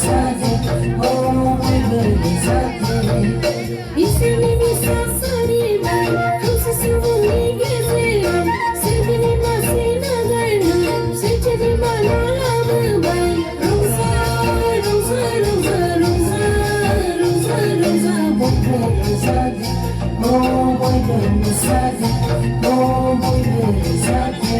masade, oh my baby masade. Isini misasari bai, kusi suvuni geze, sevini masina gaina, secheri malala bai. Rosa, rosa, rosa, rosa, rosa, rosa, bobo masade, oh my baby masade, oh my baby masade.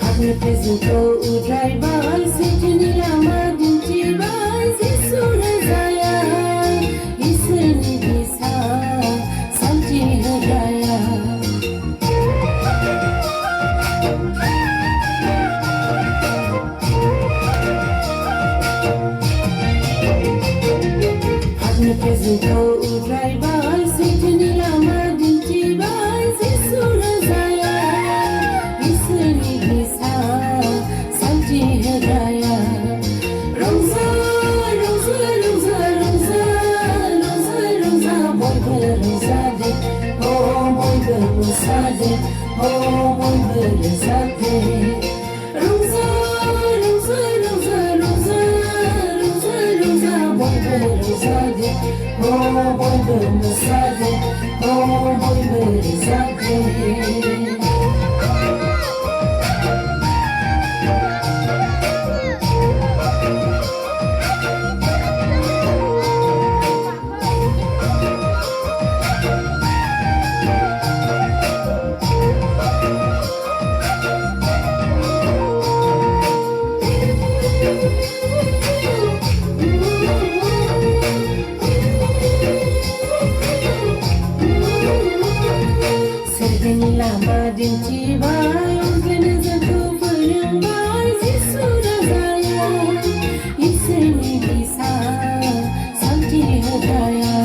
Apresentou o drive-by, sentindo a madinha, isso rezaya, isso nibisa, santi hadaya. Apresentou o drive-by, sentindo a madinha, isso rezaya, isso nibisa. Rosa, rosa, rosa, rosa, rosa, rosa, boy rosade, oh boy rosade, oh boy rosade. Rosa, rosa, rosa, rosa, rosa, rosa, boy rosade, oh boy rosade, oh boy rosade. Lama dinci bai, kena satu penyambai, isu razaya, isini bisa, santi hadaya.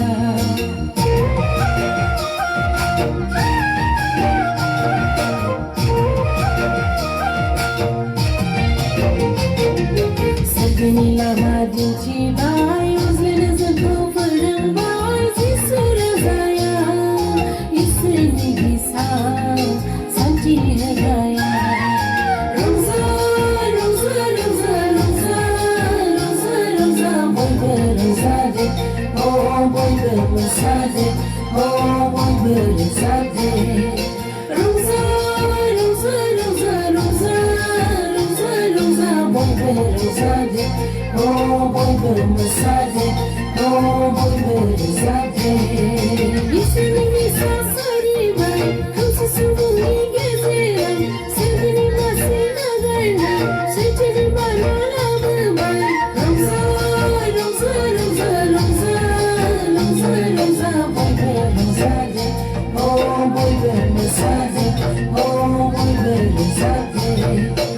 Segini lama dinci bai, kena satu penyambai, isu razaya, isini bisa. Santi hadaya. Rosa, rosa, rosa, rosa, rosa, rosa, boy rosade, oh boy rosade, oh boy rosade. Rosa, rosa, rosa, rosa, rosa, rosa, boy rosade, oh boy rosade, oh boy rosade. Isini misasari bai, kusi suvuni geze, sevini masina gaina, secheri malala bai. Rosa, rosa, rosa, rosa, rosa, rosa, boy rosade, oh boy rosade, oh boy rosade.